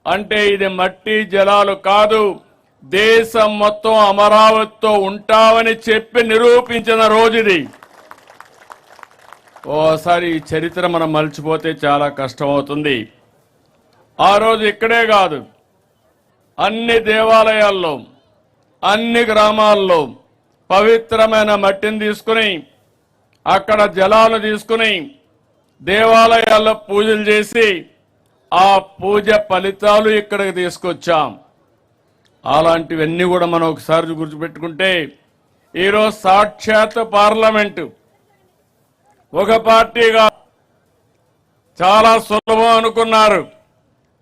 అంటే ఇది మట్టి జలాలు కాదు, దేశం మొత్తం అమరావతితో ఉంటామని చెప్పి నిరూపించిన రోజు ఇది. ఓసారి ఈ చరిత్ర మనం మర్చిపోతే చాలా కష్టం అవుతుంది. ఆ రోజు ఇక్కడే కాదు, అన్ని దేవాలయాల్లో, అన్ని గ్రామాల్లో పవిత్రమైన మట్టిని తీసుకుని, అక్కడ జలాలు తీసుకుని దేవాలయాల్లో పూజలు చేసి ఆ పూజ ఫలితాలు ఇక్కడికి తీసుకొచ్చాం. అలాంటివన్నీ కూడా మనం ఒకసారి గుర్తుపెట్టుకుంటే, ఈరోజు సాక్షాత్ పార్లమెంటు ఒక పార్టీగా చాలా సులభం అనుకున్నారు.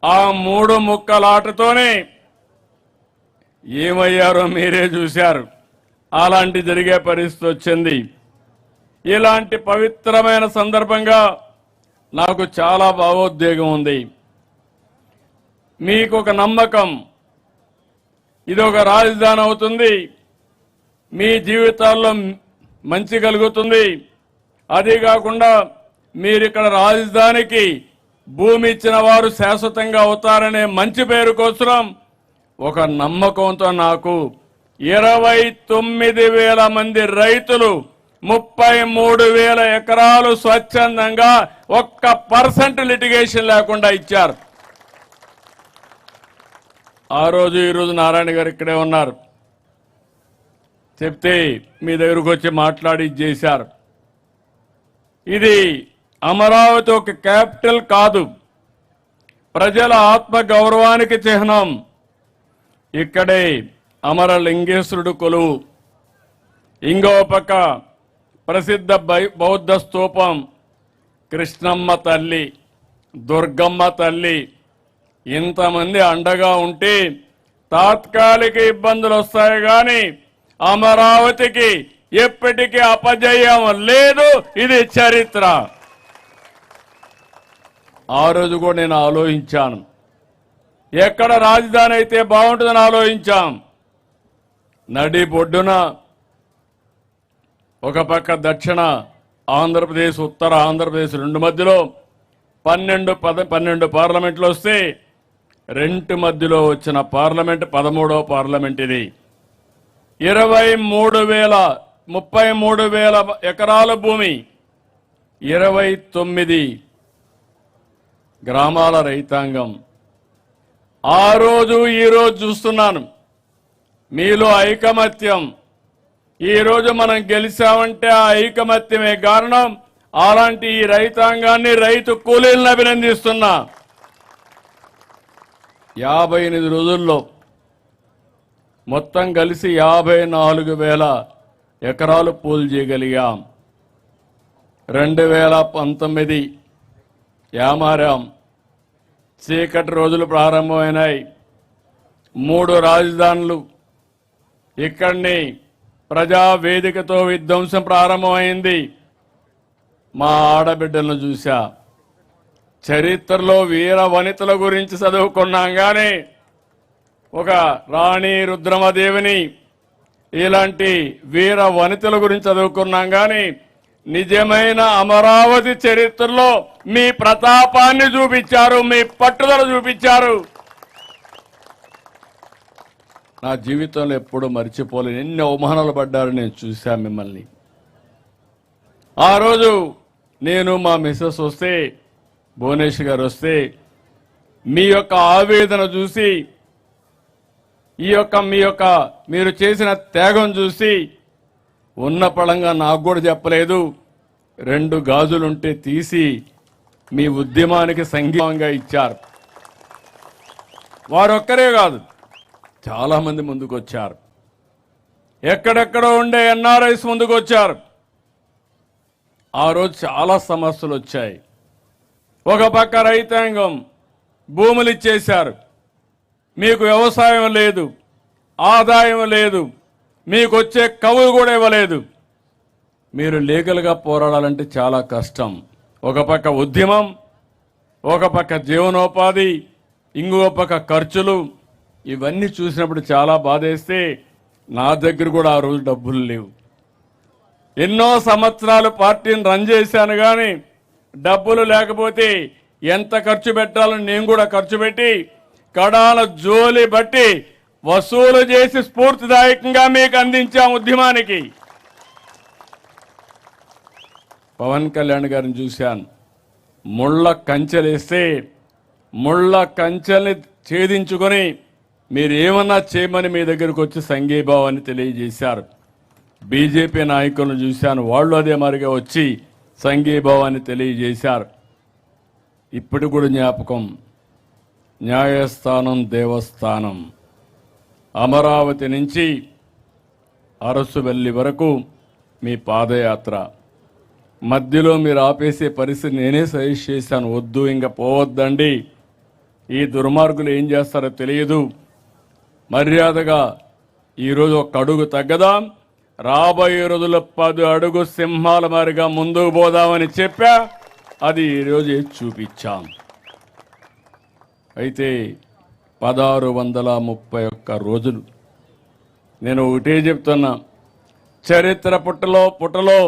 ఆ 3 ముక్కలాటతోనే ఏమయ్యారో మీరే చూశారు. అలాంటి జరిగే పరిస్థితి వచ్చింది. ఇలాంటి పవిత్రమైన సందర్భంగా నాకు చాలా భావోద్వేగం ఉంది. మీకు ఒక నమ్మకం, ఇది ఒక రాజధాని అవుతుంది, మీ జీవితాల్లో మంచి కలుగుతుంది. అదే కాకుండా మీరు ఇక్కడ రాజధానికి భూమి ఇచ్చిన వారు శాశ్వతంగా అవుతారనే మంచి పేరు కోసం ఒక నమ్మకంతో నాకు 29,000 మంది రైతులు 33,000 ఎకరాలు స్వచ్ఛందంగా 1% లిటిగేషన్ లేకుండా ఇచ్చారు. ఆ రోజు ఈరోజు నారాయణ గారు ఇక్కడే ఉన్నారు, చెప్తే మీ దగ్గరకు వచ్చి మాట్లాడి చేశారు. ఇది అమరావతి ఒక క్యాపిటల్ కాదు, ప్రజల ఆత్మ గౌరవానికి చిహ్నం. ఇక్కడే అమరలింగేశ్వరుడు కొలువు, ఇంకో పక్క ప్రసిద్ధ బౌద్ధ స్తూపం, కృష్ణమ్మ తల్లి, దుర్గమ్మ తల్లి. ఇంతమంది అండగా ఉంటే తాత్కాలిక ఇబ్బందులు వస్తాయి కానీ అమరావతికి ఎప్పటికీ అపజయం లేదు. ఇది చరిత్ర. ఆ రోజు కూడా నేను ఆలోచించాను, ఎక్కడ రాజధాని అయితే బాగుంటుందని ఆలోచించాం. నడి బొడ్డున ఒక పక్క దక్షిణ ఆంధ్రప్రదేశ్, ఉత్తర ఆంధ్రప్రదేశ్, 2 మధ్యలో 12 పార్లమెంట్లు వస్తే 2 మధ్యలో వచ్చిన పార్లమెంట్ 13వ పార్లమెంట్ ఇది. 33,000 ఎకరాల భూమి, 29 గ్రామాల రైతాంగం. ఆ రోజు ఈ రోజు చూస్తున్నాను మీలో ఐకమత్యం. ఈ రోజు మనం గెలిచామంటే ఆ ఐకమత్యమే కారణం. అలాంటి ఈ రైతాంగాన్ని, రైతు కూలీలను అభినందిస్తున్నా. 58 రోజుల్లో మొత్తం కలిసి 54,000 ఎకరాలు పూలు చేయగలిగాం. 2019 యామారాం, చీకటి రోజులు ప్రారంభమైనాయి. 3 రాజధానులు, ఇక్కడిని ప్రజావేదికతో విధ్వంసం ప్రారంభమైంది. మా ఆడబిడ్డలను చూశా. చరిత్రలో వీర వనితల గురించి చదువుకున్నాం కానీ ఒక రాణి రుద్రమదేవిని, ఇలాంటి వీర వనితల గురించి చదువుకున్నాం కానీ నిజమైన అమరావతి చరిత్రలో మీ ప్రతాపాన్ని చూపించారు, మీ పట్టుదల చూపించారు. నా జీవితంలో ఎప్పుడూ మర్చిపోలేను. ఎన్ని అవమానాలు పడ్డారు నేను చూశా మిమ్మల్ని. ఆ రోజు నేను, మా మిస్సెస్ వస్తే, భువనేశ్వర్ గారు వస్తే, మీ యొక్క ఆవేదన చూసి, మీరు చేసిన త్యాగం చూసి ఉన్న పళంగా నాకు కూడా చెప్పలేదు. 2 గాజులుంటే తీసి మీ ఉద్యమానికి సంఘీభావంగా ఇచ్చారు. వారొక్కరే కాదు, చాలా మంది ముందుకు వచ్చారు. ఎక్కడెక్కడో ఉండే ఎన్ఆర్ఐస్ ముందుకు వచ్చారు. ఆ రోజు చాలా సమస్యలు వచ్చాయి. ఒక పక్క రైతాంగం భూములు ఇచ్చేశారు, మీకు వ్యవసాయం లేదు, ఆదాయం లేదు, మీకు వచ్చే కవులు కూడా ఇవ్వలేదు. మీరు లీగల్గా పోరాడాలంటే చాలా కష్టం. ఒక పక్క ఉద్యమం, ఒక పక్క జీవనోపాధి, ఇంకో పక్క ఖర్చులు. ఇవన్నీ చూసినప్పుడు చాలా బాధేస్తే నా దగ్గర కూడా ఆ రోజు డబ్బులు లేవు. ఎన్నో సంవత్సరాలు పార్టీని రన్ చేశాను కానీ డబ్బులు లేకపోతే ఎంత ఖర్చు పెట్టాలని నేను కూడా ఖర్చు పెట్టి కడాల జోలి బట్టి వసూలు చేసి స్ఫూర్తిదాయకంగా మీకు అందించాం ఉద్యమానికి. పవన్ కళ్యాణ్ గారిని చూశాను, ముళ్ళ కంచెలేస్తే ముళ్ళ కంచెల్ని ఛేదించుకొని మీరు ఏమన్నా చేయమని మీ దగ్గరకు వచ్చి సంఘీభావాన్ని తెలియజేశారు. బీజేపీ నాయకులను చూశాను, వాళ్ళు అదే మరిగా వచ్చి సంఘీభావాన్ని తెలియజేశారు. ఇప్పుడు కూడా జ్ఞాపకం, న్యాయస్థానం దేవస్థానం, అమరావతి నుంచి అరసువెల్లి వరకు మీ పాదయాత్ర మధ్యలో మీరు ఆపేసే పరిస్థితి నేనే సజెస్ట్ చేశాను, వద్దు ఇంకా పోవద్దండి, ఈ దుర్మార్గులు ఏం చేస్తారో తెలియదు, మర్యాదగా ఈరోజు ఒక అడుగు తగ్గదాం, రాబోయే రోజుల్లో 10 అడుగు సింహాల మారిగా ముందుకు పోదామని చెప్పా. అది ఈరోజు చూపించాం. అయితే 1631 రోజులు నేను ఒకటే చెప్తున్నా, చరిత్ర పుటలో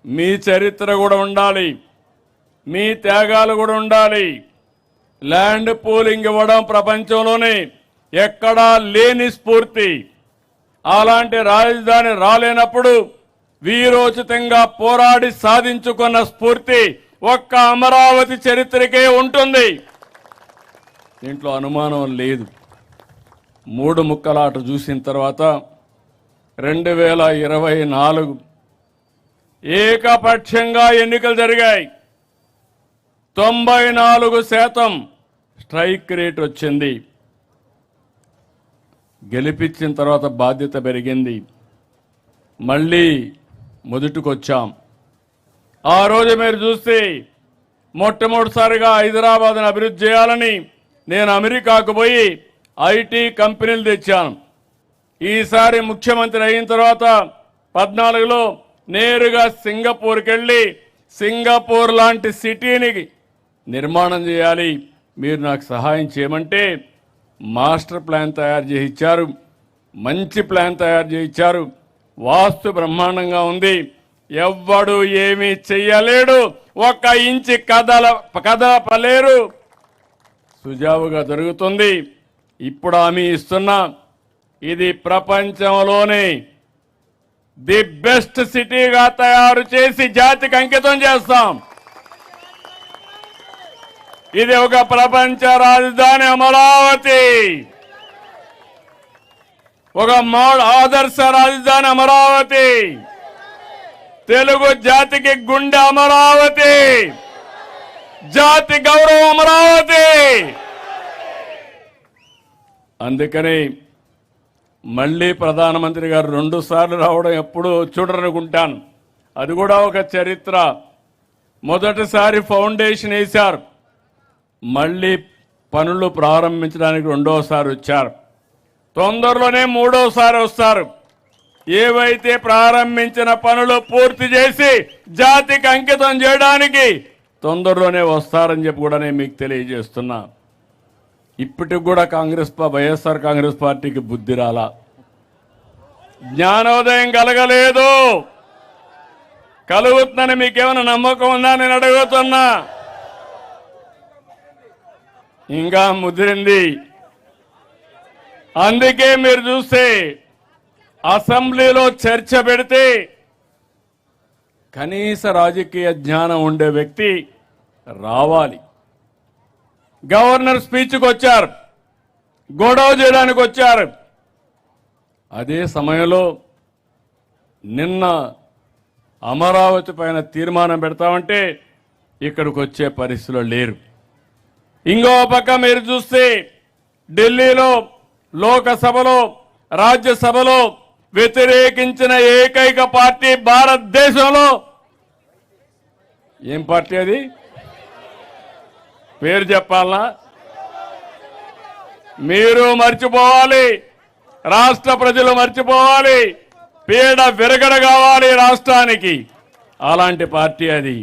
మీ చరిత్ర కూడా ఉండాలి, మీ త్యాగాలు కూడా ఉండాలి. ల్యాండ్ పూలింగ్ ఇవ్వడం ప్రపంచంలోనే ఎక్కడా లేని స్ఫూర్తి. అలాంటి రాజధాని రాలేనప్పుడు వీరోచితంగా పోరాడి సాధించుకున్న స్ఫూర్తి ఒక్క అమరావతి చరిత్రకే ఉంటుంది. దీంట్లో అనుమానం లేదు. 3 ముక్కలాట చూసిన తర్వాత 2024 ఏకపక్షంగా ఎన్నికలు జరిగాయి. 94% స్ట్రైక్ రేట్ వచ్చింది. గెలిపించిన తర్వాత బాధ్యత పెరిగింది, మళ్ళీ మొదటికొచ్చాం. ఆ రోజు మీరు చూస్తే మొట్టమొదటిసారిగా హైదరాబాద్ను అభివృద్ధి చేయాలని నేను అమెరికాకు పోయి ఐటీ కంపెనీలు తెచ్చాను. ఈసారి ముఖ్యమంత్రి అయిన తర్వాత 14లో నేరుగా సింగపూర్కి వెళ్ళి సింగపూర్ లాంటి సిటీని నిర్మాణం చేయాలి, మీరు నాకు సహాయం చేయమంటే మాస్టర్ ప్లాన్ తయారు చేసి ఇచ్చారు. మంచి ప్లాన్ తయారు చేసి ఇచ్చారు. వాస్తు బ్రహ్మాండంగా ఉంది. ఎవ్వడు ఏమీ చెయ్యలేడు, 1 ఇంచి కదపలేరు. సుజావుగా జరుగుతుంది. ఇప్పుడు హామీ ఇస్తున్నా, ఇది ప్రపంచంలోనే ది బెస్ట్ సిటీగా తయారు చేసి జాతికి అంకితం చేస్తాం. ఇది ఒక ప్రపంచ రాజధాని అమరావతి, ఒక ఆదర్శ రాజధాని అమరావతి, తెలుగు జాతికి గుండె అమరావతి, జాతి గౌరవం అమరావతి. అందుకని మళ్ళీ ప్రధానమంత్రి గారు 2 సార్లు రావడం ఎప్పుడూ చూడరనుకుంటాను. అది కూడా ఒక చరిత్ర. మొదటిసారి ఫౌండేషన్ వేశారు, మళ్ళీ పనులు ప్రారంభించడానికి 2వసారి వచ్చారు. తొందరలోనే 3వసారి వస్తారు. ఏవైతే ప్రారంభించిన పనులు పూర్తి చేసి జాతికి అంకితం చేయడానికి తొందరలోనే వస్తారని చెప్పి కూడా నేను మీకు తెలియజేస్తున్నా. ఇప్పటికి కూడా వైఎస్ఆర్ కాంగ్రెస్ పార్టీకి బుద్ధి రాలా, జ్ఞానోదయం కలగలేదు. కలుగుతుందని మీకేమైనా నమ్మకం ఉందా నేను అడుగుతున్నా? ఇంకా ముదిరింది. అందుకే మీరు చూస్తే అసెంబ్లీలో చర్చ పెడితే కనీస రాజకీయ జ్ఞానం ఉండే వ్యక్తి రావాలి. గవర్నర్ స్పీచ్కి వచ్చారు, గొడవ చేయడానికి వచ్చారు. అదే సమయంలో నిన్న అమరావతి పైన తీర్మానం పెడతామంటే ఇక్కడికి వచ్చే పరిస్థితిలో లేరు. ఇంకో పక్క మీరు చూస్తే ఢిల్లీలో లోకసభలో రాజ్యసభలో వ్యతిరేకించిన ఏకైక పార్టీ భారతదేశంలో ఏం పార్టీ? అది పేరు చెప్పాలనా? మీరు మర్చిపోవాలి, రాష్ట్ర ప్రజలు మర్చిపోవాలి, పీడ విరగడ కావాలి రాష్ట్రానికి. అలాంటి పార్టీ అది.